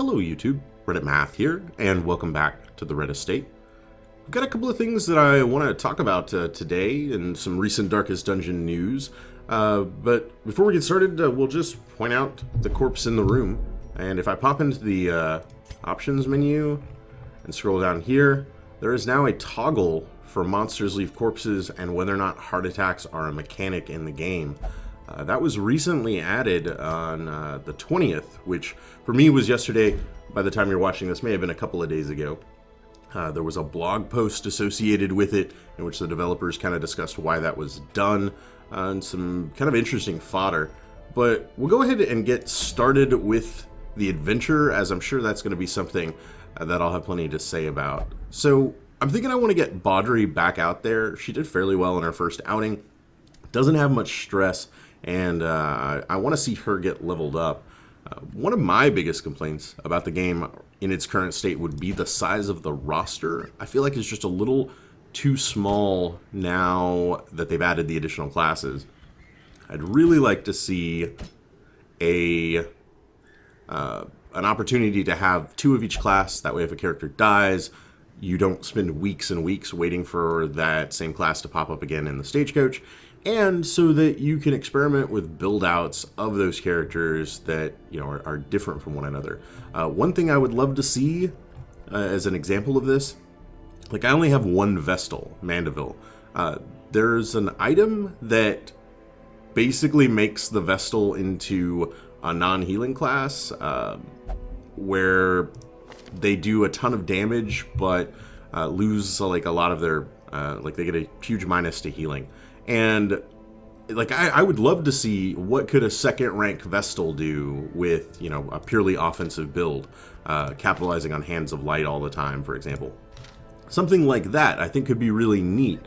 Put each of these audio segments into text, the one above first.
Hello YouTube, Reddit Math here, and welcome back to the Red Estate. I've got a couple of things that I want to talk about today and some recent Darkest Dungeon news. But before we get started, we'll just point out the corpse in the room. And if I pop into the options menu and scroll down here, there is now a toggle for monsters leave corpses and whether or not heart attacks are a mechanic in the game. That was recently added on the 20th, which for me was yesterday. By the time you're watching this, may have been a couple of days ago. There was a blog post associated with it in which the developers kind of discussed why that was done and some kind of interesting fodder. But we'll go ahead and get started with the adventure, as I'm sure that's going to be something that I'll have plenty to say about. So I'm thinking I want to get Baudry back out there. She did fairly well in her first outing. Doesn't have much stress. And I want to see her get leveled up. One of my biggest complaints about the game in its current state would be the size of the roster. I feel like it's just a little too small now that they've added the additional classes. I'd really like to see an opportunity to have 2 of each class. That way if a character dies, you don't spend weeks and weeks waiting for that same class to pop up again in the stagecoach. And so that you can experiment with build-outs of those characters that, you know, are different from one another. One thing I would love to see as an example of this, like I only have one Vestal, Mandeville. There's an item that basically makes the Vestal into a non-healing class, where they do a ton of damage, but lose like a lot of their, like they get a huge minus to healing. And like I would love to see what could a second rank Vestal do with, you know, a purely offensive build, capitalizing on Hands of Light all the time, for example. Something like that I think could be really neat.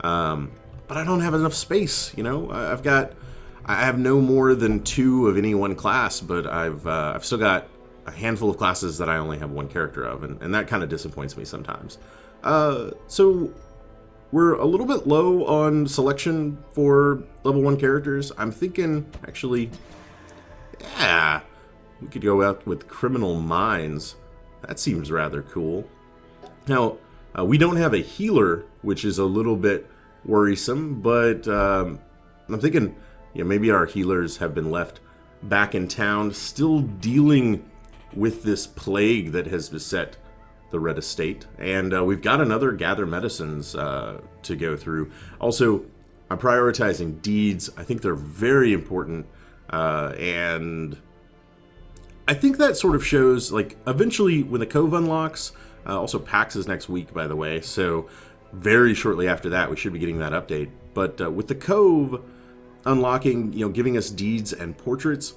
But I don't have enough space, you know. I have no more than 2 of any one class, but I've still got a handful of classes that I only have 1 character of, and that kind of disappoints me sometimes. So we're a little bit low on selection for level 1 characters. I'm thinking, actually, yeah, we could go out with Criminal Minds. That seems rather cool. Now, we don't have a healer, which is a little bit worrisome, but I'm thinking, yeah, maybe our healers have been left back in town, still dealing with this plague that has beset the Red Estate, and we've got another Gather Medicines to go through. Also, I'm prioritizing deeds. I think they're very important, and I think that sort of shows, like, eventually when the Cove unlocks, also PAX is next week, by the way, so very shortly after that we should be getting that update. But with the Cove unlocking, you know, giving us deeds and portraits,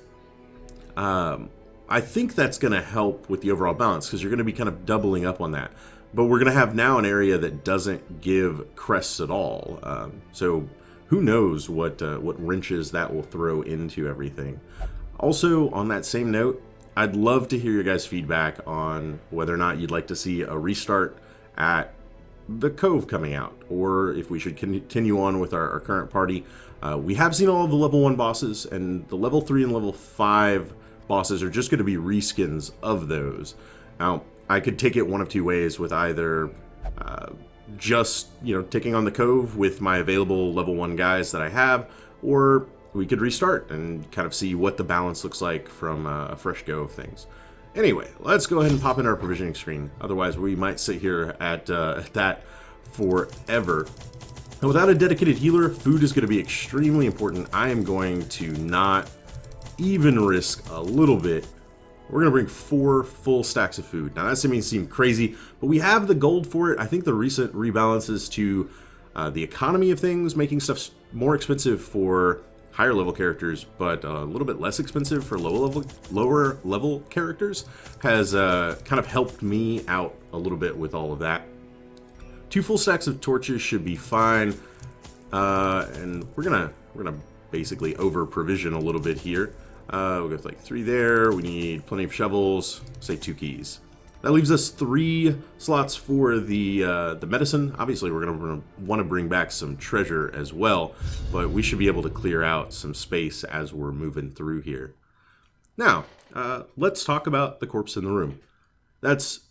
I think that's going to help with the overall balance, because you're going to be kind of doubling up on that. But we're going to have now an area that doesn't give crests at all. So who knows what wrenches that will throw into everything. Also, on that same note, I'd love to hear your guys' feedback on whether or not you'd like to see a restart at the Cove coming out, or if we should continue on with our current party. We have seen all of the level 1 bosses, and the level 3 and level 5 bosses are just going to be reskins of those. Now, I could take it one of 2 ways, with either just, you know, taking on the Cove with my available level 1 guys that I have, or we could restart and kind of see what the balance looks like from a fresh go of things. Anyway, let's go ahead and pop in our provisioning screen. Otherwise, we might sit here at that forever. Now, without a dedicated healer, food is going to be extremely important. I am going to not even risk a little bit. We're gonna bring 4 full stacks of food. Now that may seem crazy, but we have the gold for it. I think the recent rebalances to the economy of things, making stuff more expensive for higher level characters, but a little bit less expensive for lower level characters, has kind of helped me out a little bit with all of that. 2 full stacks of torches should be fine, and we're gonna basically over provision a little bit here. We'll go with like 3 there. We need plenty of shovels, say 2 keys. That leaves us 3 slots for the medicine. Obviously, we're going to want to bring back some treasure as well, but we should be able to clear out some space as we're moving through here. Now, let's talk about The Corpse in the Room. That's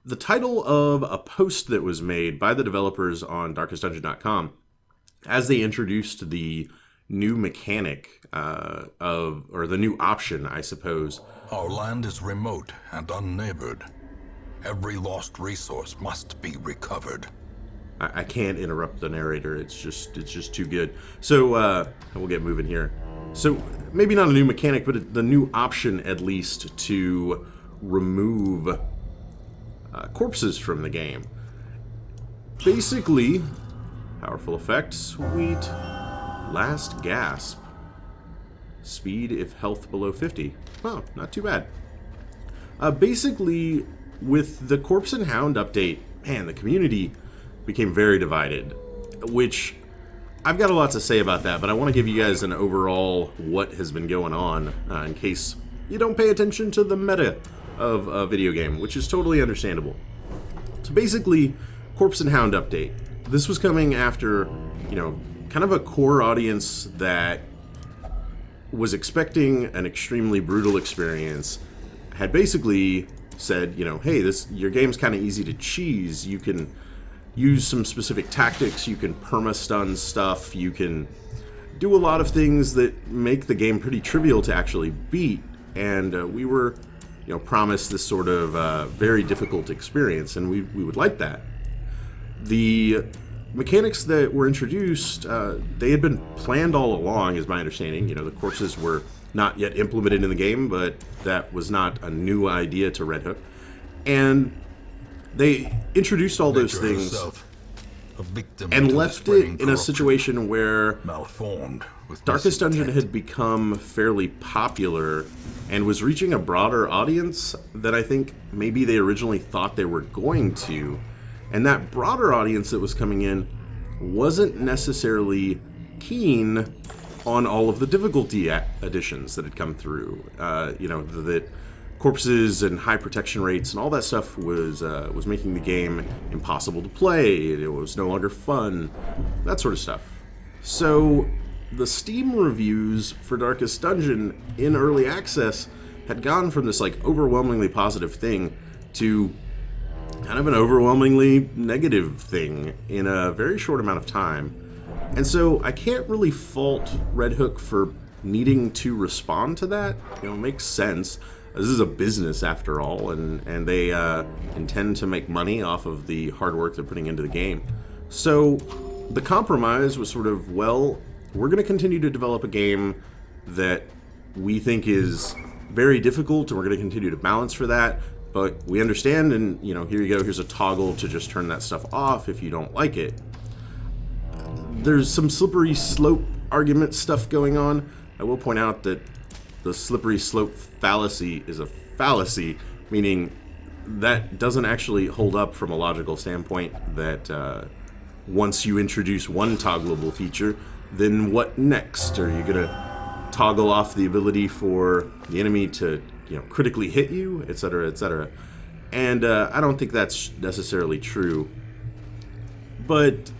the title of a post that was made by the developers on darkestdungeon.com as they introduced the new mechanic or the new option, I suppose. Our land is remote and unneighbored. Every lost resource must be recovered. I can't interrupt the narrator. It's just too good. So we'll get moving here. So maybe not a new mechanic, but the new option at least to remove corpses from the game. Basically, powerful effect, sweet. Last gasp. Speed if health below 50. Oh, not too bad. Basically, with the Corpse and Hound update, man, the community became very divided, which I've got a lot to say about that, but I want to give you guys an overall what has been going on in case you don't pay attention to the meta of a video game, which is totally understandable. So basically, Corpse and Hound update. This was coming after, kind of a core audience that was expecting an extremely brutal experience, had basically said, hey, your game's kind of easy to cheese. You can use some specific tactics, you can perma-stun stuff, you can do a lot of things that make the game pretty trivial to actually beat, and we were, promised this sort of very difficult experience, and we would like that. The mechanics that were introduced, they had been planned all along, is my understanding. The corpses were not yet implemented in the game, but that was not a new idea to Red Hook. And they introduced all those things and left it in a situation where Darkest Dungeon had become fairly popular and was reaching a broader audience than I think maybe they originally thought they were going to. And that broader audience that was coming in wasn't necessarily keen on all of the difficulty additions that had come through. That corpses and high protection rates and all that stuff was making the game impossible to play. It was no longer fun, that sort of stuff. So the Steam reviews for Darkest Dungeon in early access had gone from this overwhelmingly positive thing to kind of an overwhelmingly negative thing in a very short amount of time. And so I can't really fault Red Hook for needing to respond to that. It makes sense. This is a business after all, and they intend to make money off of the hard work they're putting into the game. So the compromise was sort of, well, we're going to continue to develop a game that we think is very difficult, and we're going to continue to balance for that, but we understand, and here you go, here's a toggle to just turn that stuff off if you don't like it. There's some slippery slope argument stuff going on. I will point out that the slippery slope fallacy is a fallacy, meaning that doesn't actually hold up from a logical standpoint, that once you introduce one toggleable feature, then what next? Are you going to toggle off the ability for the enemy to critically hit you, etc., etc.? And I don't think that's necessarily true. But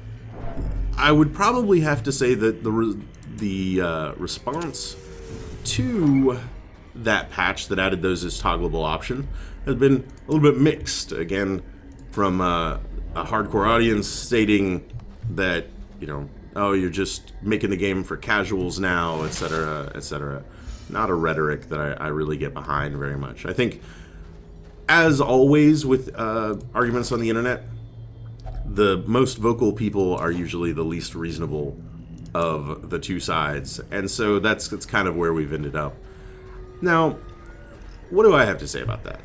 I would probably have to say that the response to that patch that added those as toggleable option has been a little bit mixed. Again, from a hardcore audience stating that, oh, you're just making the game for casuals now, etc., etc. Not a rhetoric that I really get behind very much. I think, as always with arguments on the internet, the most vocal people are usually the least reasonable of the two sides, and so that's kind of where we've ended up. Now, what do I have to say about that?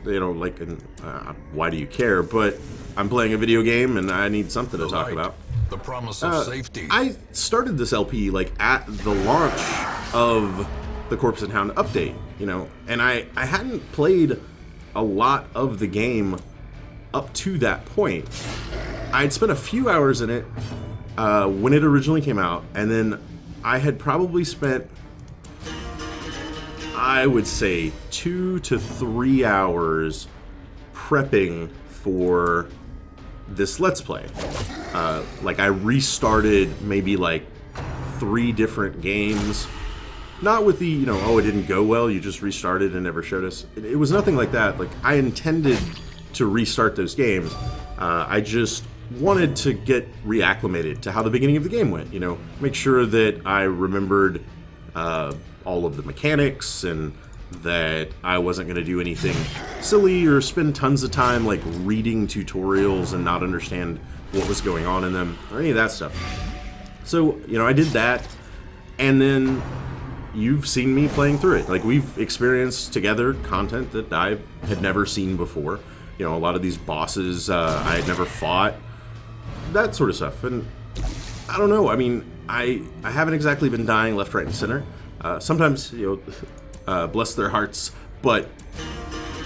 Why do you care? But I'm playing a video game, and I need something to talk about. The promise of safety. I started this LP at the launch of the Corpse and Hound update, and I hadn't played a lot of the game up to that point. I'd spent a few hours in it when it originally came out, and then I had probably spent, I would say, 2 to 3 hours prepping for this Let's Play. I restarted maybe 3 different games Not with the, you know, oh, it didn't go well, you just restarted and never showed us. It was nothing like that. Like, I intended to restart those games. I just wanted to get reacclimated to how the beginning of the game went, you know, make sure that I remembered all of the mechanics and that I wasn't going to do anything silly or spend tons of time like reading tutorials and not understand what was going on in them or any of that stuff. So, you know, I did that, and then you've seen me playing through it. Like, we've experienced together content that I had never seen before. You know, a lot of these bosses I had never fought, that sort of stuff. And I don't know, I mean, I haven't exactly been dying left, right, and center. Sometimes, you know, bless their hearts, but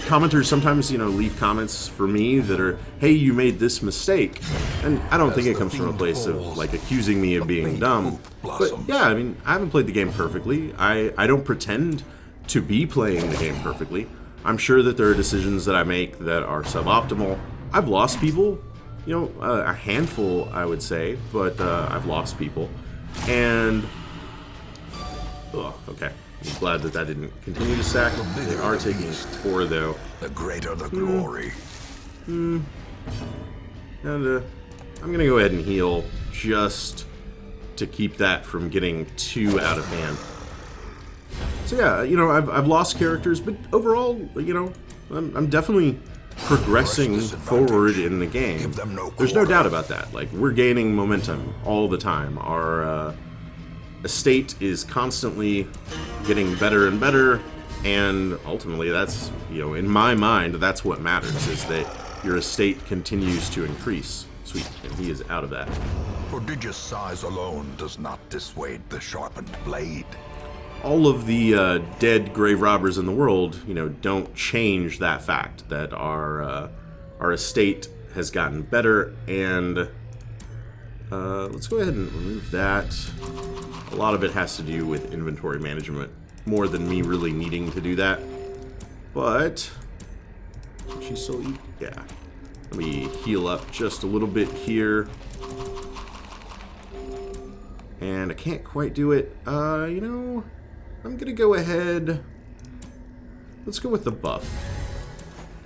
commenters sometimes, you know, leave comments for me that are, hey, you made this mistake. And I don't think it comes from a place of, like, accusing me of being dumb. But, yeah, I mean, I haven't played the game perfectly. I don't pretend to be playing the game perfectly. I'm sure that there are decisions that I make that are suboptimal. I've lost people, you know, a handful, I would say, but I've lost people. And, oh, okay. I'm glad that that didn't continue to stack. They are taking 4, though. The greater the glory. And I'm going to go ahead and heal just to keep that from getting too out of hand. So yeah, you know, I've lost characters, but overall, you know, I'm definitely progressing forward in the game. There's no doubt about that. Like, we're gaining momentum all the time. Our estate is constantly getting better and better, and ultimately that's, you know, in my mind, that's what matters, is that your estate continues to increase. Sweet, and he is out of that. Prodigious size alone does not dissuade the sharpened blade. All of the dead grave robbers in the world, you know, don't change that fact that our estate has gotten better. And let's go ahead and remove that. A lot of it has to do with inventory management, more than me really needing to do that. But can she still eat? Yeah. Let me heal up just a little bit here. And I can't quite do it. You know, I'm gonna go ahead. Let's go with the buff.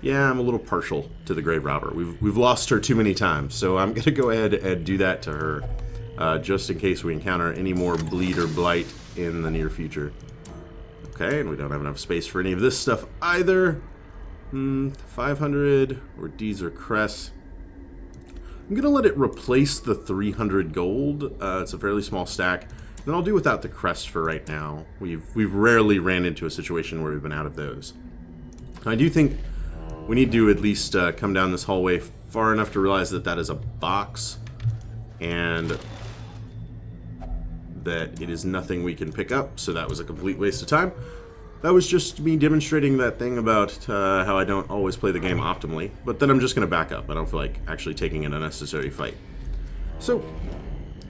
Yeah, I'm a little partial to the grave robber. We've lost her too many times, so I'm gonna go ahead and do that to her, just in case we encounter any more bleed or blight in the near future. Okay, and we don't have enough space for any of this stuff either. 500 or D's or Cress. I'm gonna let it replace the 300 gold. It's a fairly small stack. Then I'll do without the crest for right now. We've rarely ran into a situation where we've been out of those. I do think we need to at least come down this hallway far enough to realize that that is a box, and that it is nothing we can pick up, so that was a complete waste of time. That was just me demonstrating that thing about how I don't always play the game optimally, but then I'm just going to back up. I don't feel like actually taking an unnecessary fight. So,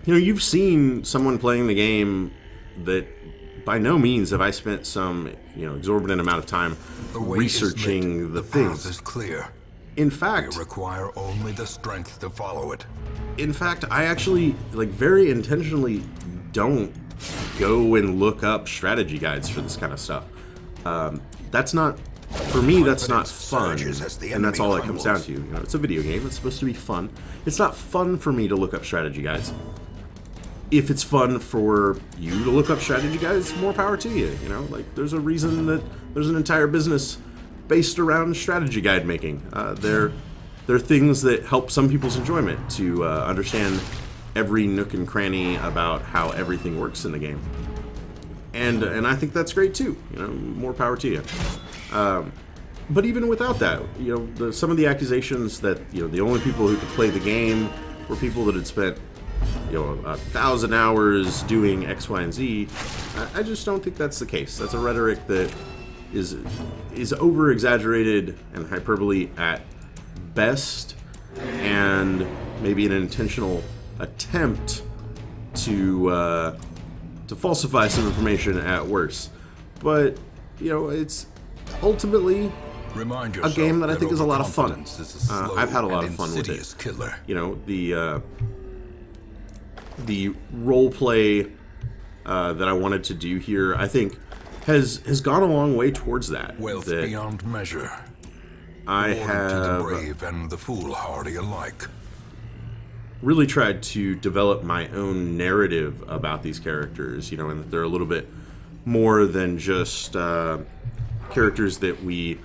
you know, you've seen someone playing the game that by no means have I spent some, you know, exorbitant amount of time researching the things. Path is clear. In fact, You require only the strength to follow it. in fact, I actually, like, very intentionally don't go and look up strategy guides for this kind of stuff. That's not, for me, that's not fun, and that's all it comes down to. You know, it's a video game, it's supposed to be fun. It's not fun for me to look up strategy guides. If it's fun for you to look up strategy guides, more power to you, you know? Like, there's a reason that there's an entire business based around strategy guide making. They're things that help some people's enjoyment to understand every nook and cranny about how everything works in the game. And I think that's great too. You know, more power to you. But even without that, you know, some of the accusations that, you know, the only people who could play the game were people that had spent, you know, 1,000 hours doing X, Y, and Z. I just don't think that's the case. That's a rhetoric that is over exaggerated and hyperbole at best, and maybe an intentional attempt to falsify some information at worst. But, you know, it's ultimately a game that I think is a lot of fun. I've had a lot of fun with it. Killer. You know, the role play that I wanted to do here, I think, has gone a long way towards that. Wealth that beyond measure. I Rewarded to the have brave and the foolhardy alike. really tried to develop my own narrative about these characters, and that they're a little bit more than just characters that we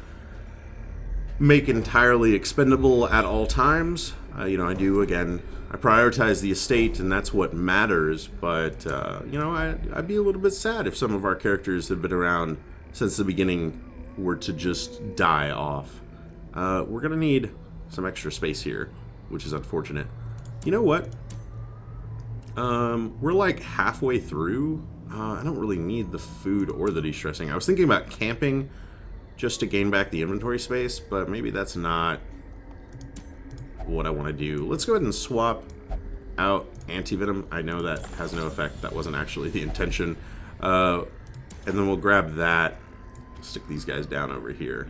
make entirely expendable at all times. I prioritize the estate, and that's what matters, but, I'd be a little bit sad if some of our characters that have been around since the beginning were to just die off. We're going to need some extra space here, which is unfortunate. You know what? We're like halfway through. I don't really need the food or the de-stressing. I was thinking about camping just to gain back the inventory space, but maybe that's not what I want to do. Let's go ahead and swap out anti-venom. I know that has no effect. That wasn't actually the intention. And then we'll grab that. Stick these guys down over here.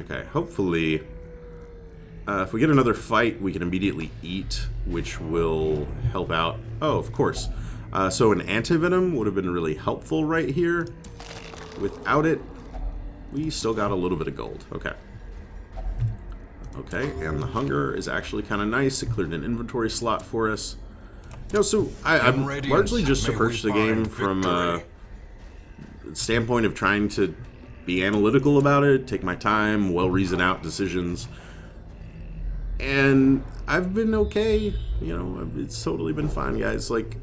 Okay, hopefully, if we get another fight, we can immediately eat, which will help out. Oh, of course. So an anti-venom would have been really helpful right here. Without it, we still got a little bit of gold. Okay. Okay, and the hunger is actually kind of nice. It cleared an inventory slot for us. So I'm largely just approached the game from the standpoint of trying to be analytical about it, take my time, well-reasoned out decisions. And I've been okay. It's totally been fine, guys. Like,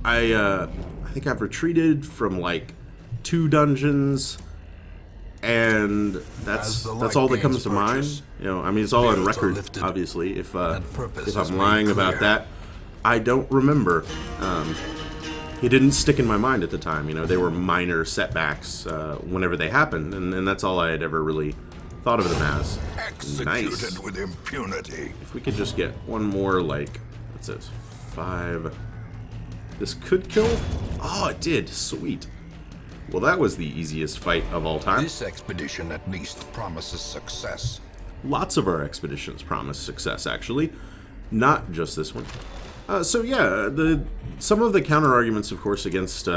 I think I've retreated from, like, 2 dungeons, and that's all that comes to mind. It's all on record, obviously. If I'm lying about that, I don't remember. It didn't stick in my mind at the time. They were minor setbacks whenever they happened, and that's all I had ever really thought of them as. Executed with impunity. If we could just get one more, like, it says 5. This could kill? Oh, it did. Sweet. Well, that was the easiest fight of all time. This expedition at least promises success. Lots of our expeditions promise success, actually. Not just this one. So yeah, some of the counter arguments, of course, against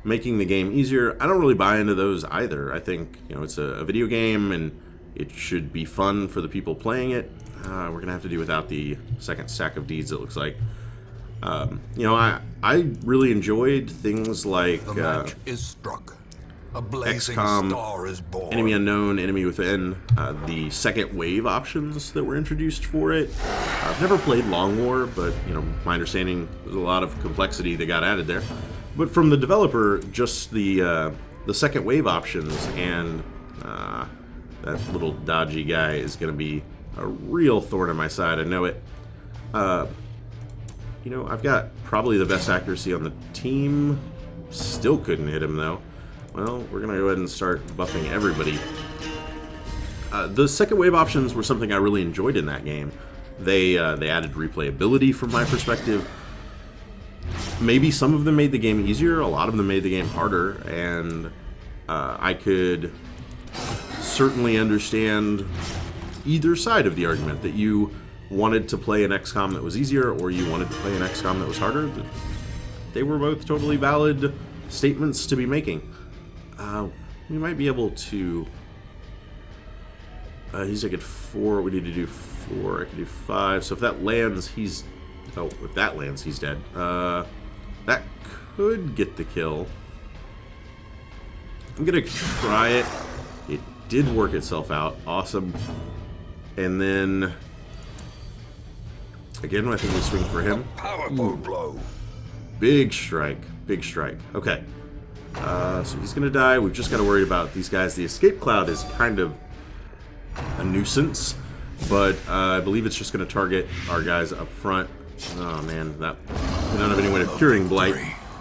making the game easier, I don't really buy into those either. I think it's a video game and it should be fun for the people playing it. We're gonna have to do without the second stack of deeds, it looks like. I really enjoyed things like the match is struck. A blazing XCOM, star is born. Enemy Unknown, Enemy Within, the second wave options that were introduced for it. I've never played Long War, but my understanding, there's a lot of complexity that got added there. But from the developer, just the second wave options and that little dodgy guy is going to be a real thorn in my side. I know it. I've got probably the best accuracy on the team. Still couldn't hit him though. Well, we're going to go ahead and start buffing everybody. The second wave options were something I really enjoyed in that game. They added replayability from my perspective. Maybe some of them made the game easier, a lot of them made the game harder, and I could certainly understand either side of the argument, that you wanted to play an XCOM that was easier or you wanted to play an XCOM that was harder. They were both totally valid statements to be making. We might be able to... he's like at 4. We need to do 4. I can do 5. So if that lands, he's... Oh, if that lands, he's dead. That could get the kill. I'm going to try it. It did work itself out. Awesome. And then... Again, I think we swing for him. Powerful blow. Big strike. Big strike. Okay. So he's going to die. We've just got to worry about these guys. The escape cloud is kind of a nuisance, but I believe it's just going to target our guys up front. Oh man, we don't have any way of curing blight,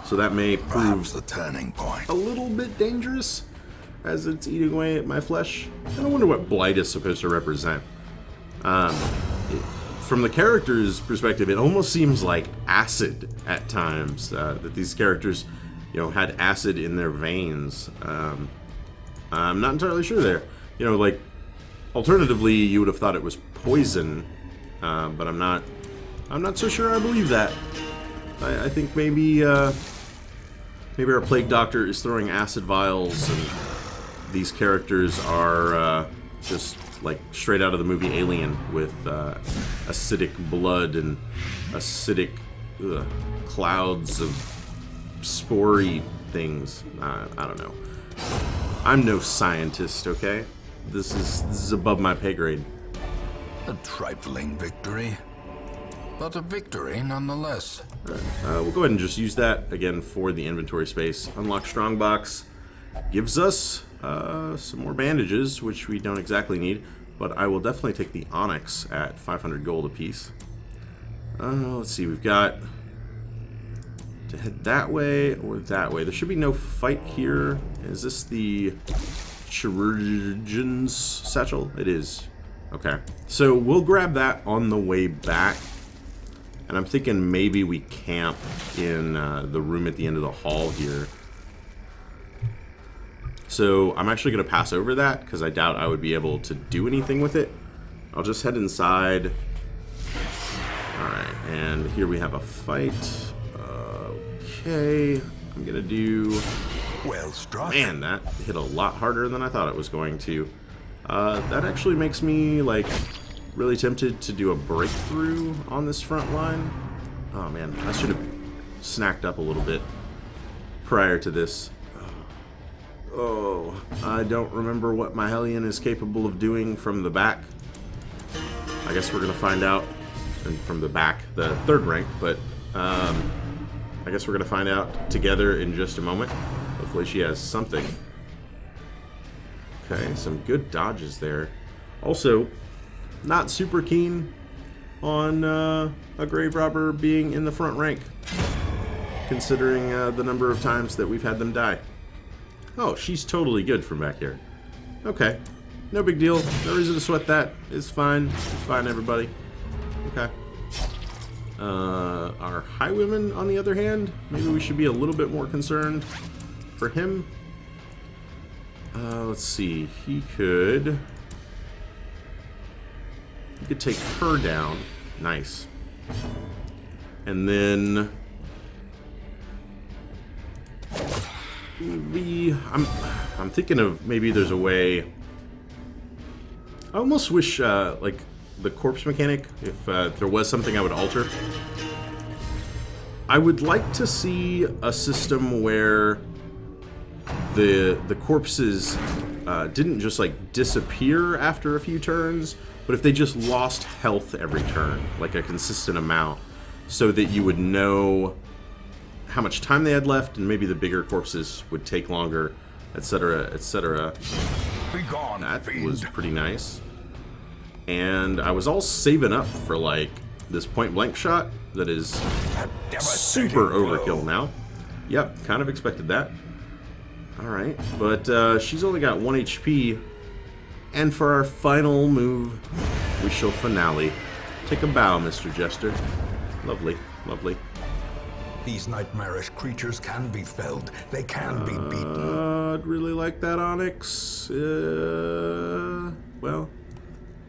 so that may prove the turning point. A little bit dangerous as it's eating away at my flesh. I wonder what blight is supposed to represent. From the character's perspective, it almost seems like acid at times, that these characters had acid in their veins. I'm not entirely sure there. Like, alternatively, you would have thought it was poison, but I'm not so sure I believe that. I think maybe Maybe our plague doctor is throwing acid vials, and these characters are just like straight out of the movie Alien with acidic blood and acidic clouds of spory things. I don't know. I'm no scientist, okay? This is above my pay grade. A trifling victory, but a victory nonetheless. We'll go ahead and just use that again for the inventory space. Unlock strongbox gives us some more bandages, which we don't exactly need, but I will definitely take the onyx at 500 gold apiece. Let's see, we've got to head that way or that way. There should be no fight here. Is this the chirurgeon's satchel? It is. Okay, so we'll grab that on the way back. And I'm thinking maybe we camp in the room at the end of the hall here. So I'm actually going to pass over that because I doubt I would be able to do anything with it. I'll just head inside. Alright, and here we have a fight. Okay, I'm going to do... Well struck. Man, that hit a lot harder than I thought it was going to. That actually makes me, like, really tempted to do a breakthrough on this front line. Oh, man, I should have snacked up a little bit prior to this. Oh, I don't remember what my Hellion is capable of doing from the back. I guess we're going to find out from the back, the third rank, but I guess we're going to find out together in just a moment. Hopefully she has something. Okay, some good dodges there. Also, not super keen on a grave robber being in the front rank, considering the number of times that we've had them die. Oh, she's totally good from back here. Okay, no big deal. No reason to sweat that. It's fine. It's fine, everybody. Okay. Our highwayman, on the other hand, maybe we should be a little bit more concerned for him. Let's see. He could take her down. Nice. And then I'm thinking of maybe there's a way. I almost wish like the corpse mechanic, if there was something I would alter. I would like to see a system where the corpses didn't just like disappear after a few turns, but if they just lost health every turn, like a consistent amount, so that you would know how much time they had left, and maybe the bigger corpses would take longer, etc., etc. That was pretty nice. And I was all saving up for like this point blank shot that is super overkill now. Yep, kind of expected that. Alright, but she's only got 1 HP. And for our final move, we shall finale. Take a bow, Mr. Jester. Lovely, lovely. These nightmarish creatures can be felled. They can be beaten. I'd really like that onyx. Well,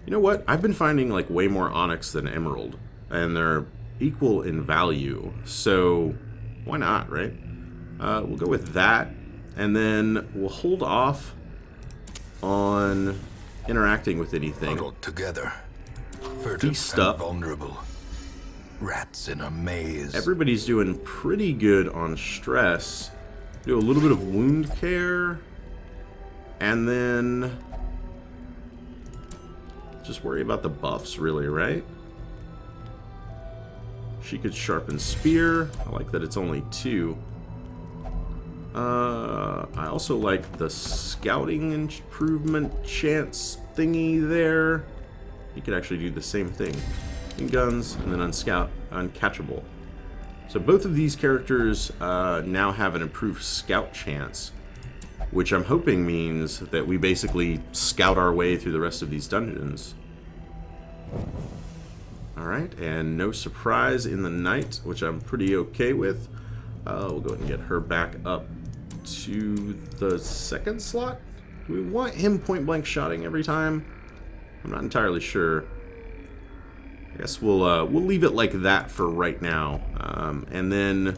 you know what? I've been finding like way more onyx than emerald, and they're equal in value. So why not, right? We'll go with that, and then we'll hold off on interacting with anything. Huddled together, furtive and vulnerable. Rats in a maze. Everybody's doing pretty good on stress. Do a little bit of wound care, and then just worry about the buffs, really, right? She could sharpen spear. I like that it's only 2. I also like the scouting improvement chance thingy there. You could actually do the same thing. In guns, and then on scout, uncatchable. So both of these characters now have an improved scout chance, which I'm hoping means that we basically scout our way through the rest of these dungeons. Alright, and no surprise in the night, which I'm pretty okay with. We'll go ahead and get her back up to the second slot. Do we want him point blank shotting every time? I'm not entirely sure. I guess we'll leave it like that for right now, and then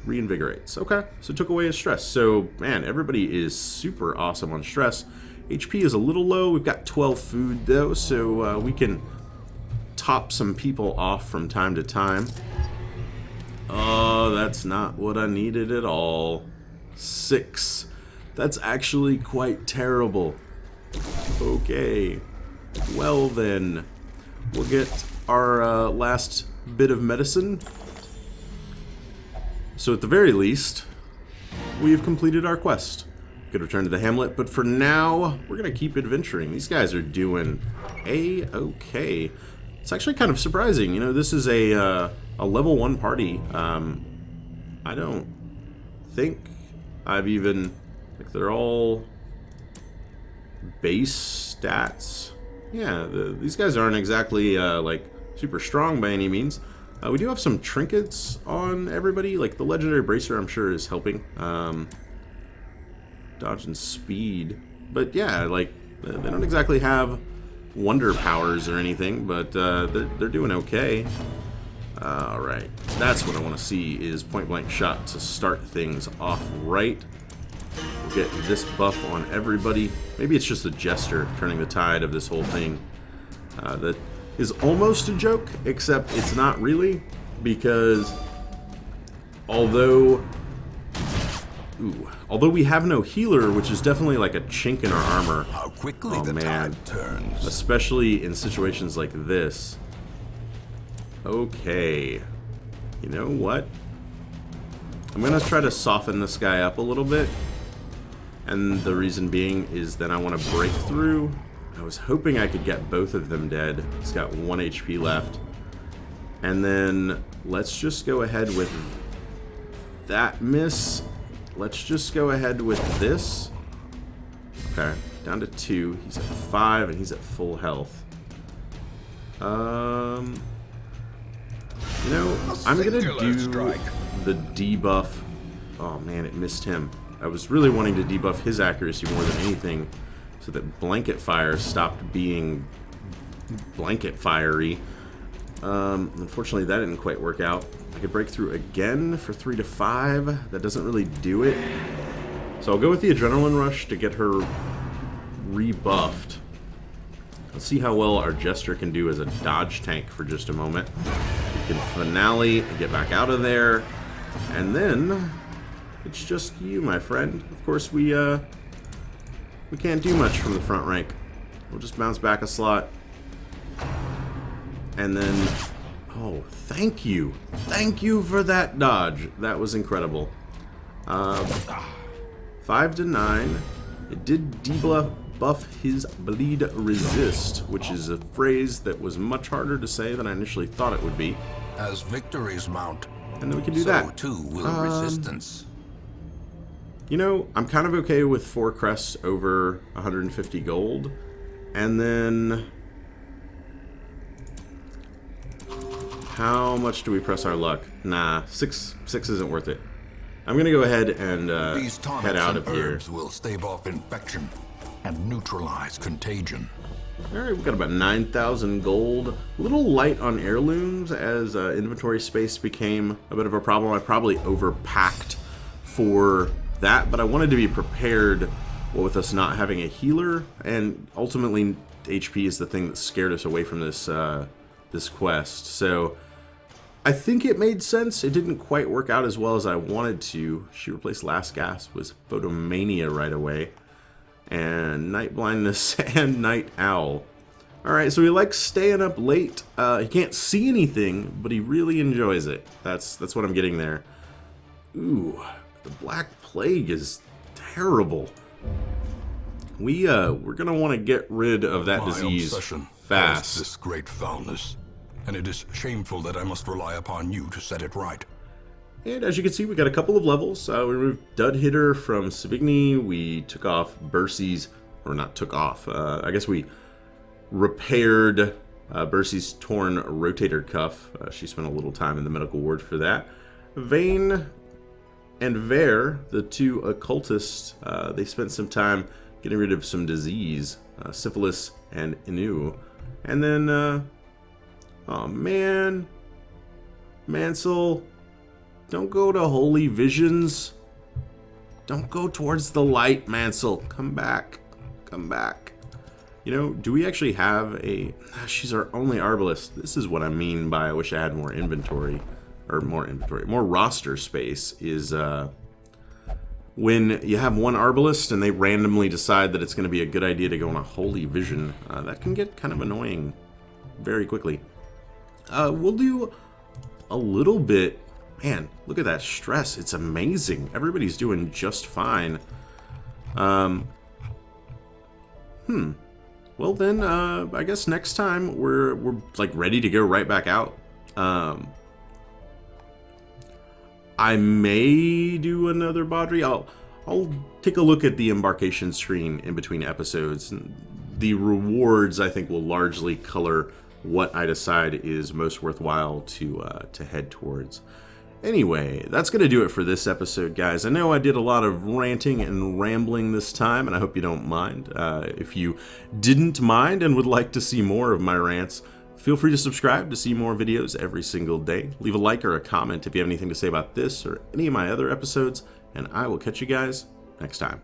Reinvigorates. Okay, so it took away his stress. So, man, everybody is super awesome on stress. HP is a little low. We've got 12 food, though, so we can top some people off from time to time. Oh, that's not what I needed at all. 6. That's actually quite terrible. Okay. Well, then. We'll get our last bit of medicine. So at the very least, we have completed our quest. Could return to the hamlet, but for now, we're going to keep adventuring. These guys are doing A-okay. It's actually kind of surprising. You know, this is a level 1 party. I don't think I've even... Like, they're all base stats. Yeah, these guys aren't exactly, like, super strong by any means. We do have some trinkets on everybody. Like, the legendary bracer, I'm sure, is helping. Dodge and speed. But, yeah, like, they don't exactly have wonder powers or anything, but they're doing okay. Alright, that's what I want to see, is point-blank shot to start things off right. We'll get this buff on everybody. Maybe it's just the Jester turning the tide of this whole thing. That is almost a joke, except it's not really, because although we have no healer, which is definitely like a chink in our armor. How quickly the tide turns. Especially in situations like this. Okay. You know what? I'm going to try to soften this guy up a little bit. And the reason being is that I want to break through. I was hoping I could get both of them dead. He's got 1 HP left. And then let's just go ahead with that miss. Let's just go ahead with this. Okay, down to 2. He's at 5 and he's at full health. You know, I'm gonna do the debuff. Oh man, it missed him. I was really wanting to debuff his accuracy more than anything, so that blanket fire stopped being blanket fiery. Unfortunately, that didn't quite work out. I could break through again for 3 to 5. That doesn't really do it. So I'll go with the Adrenaline Rush to get her rebuffed. Let's see how well our Jester can do as a dodge tank for just a moment. We can finale and get back out of there. And then it's just you, my friend. Of course, we can't do much from the front rank. We'll just bounce back a slot. And then, oh, thank you. Thank you for that dodge. That was incredible. 5 to 9. It did debuff his bleed resist, which is a phrase that was much harder to say than I initially thought it would be. As victories mount, and then we can do that. So too will resistance. You know, I'm kind of okay with 4 crests over 150 gold. And then how much do we press our luck? Nah, 6 isn't worth it. I'm gonna go ahead and These head out of here. Herbs will stave off infection and neutralize contagion. Alright, we've got about 9,000 gold. A little light on heirlooms as inventory space became a bit of a problem. I probably overpacked for that, but I wanted to be prepared with us not having a healer, and ultimately HP is the thing that scared us away from this this quest. So I think it made sense. It didn't quite work out as well as I wanted to. She replaced Last Gasp with Photomania right away, and Night Blindness and Night Owl. Alright, so he likes staying up late. He can't see anything, but he really enjoys it. That's what I'm getting there. Ooh, the Black Plague is terrible. We're gonna want to get rid of that disease fast. This great foulness, and it is shameful that I must rely upon you to set it right. And as you can see, we got a couple of levels. We removed Dud Hitter from Savigny. We took off Bercy's, or not took off. I guess we repaired Bercy's torn rotator cuff. She spent a little time in the medical ward for that. Vane and Ver, the 2 occultists, they spent some time getting rid of some disease, syphilis and Inu. And then, oh man, Mansell, Don't go to holy visions. Don't go towards the light, Mansell. Come back. Come back. You know, do we actually have a... She's our only arbalist. This is what I mean by I wish I had more inventory. Or more inventory. More roster space is... when you have one arbalist and they randomly decide that it's going to be a good idea to go on a holy vision, that can get kind of annoying very quickly. We'll do a little bit... Man, look at that stress. It's amazing. Everybody's doing just fine. Well then, I guess next time we're like ready to go right back out. I may do another Baudry. I'll take a look at the embarkation screen in between episodes. The rewards, I think, will largely color what I decide is most worthwhile to head towards. Anyway, that's going to do it for this episode, guys. I know I did a lot of ranting and rambling this time, and I hope you don't mind. If you didn't mind and would like to see more of my rants, feel free to subscribe to see more videos every single day. Leave a like or a comment if you have anything to say about this or any of my other episodes, and I will catch you guys next time.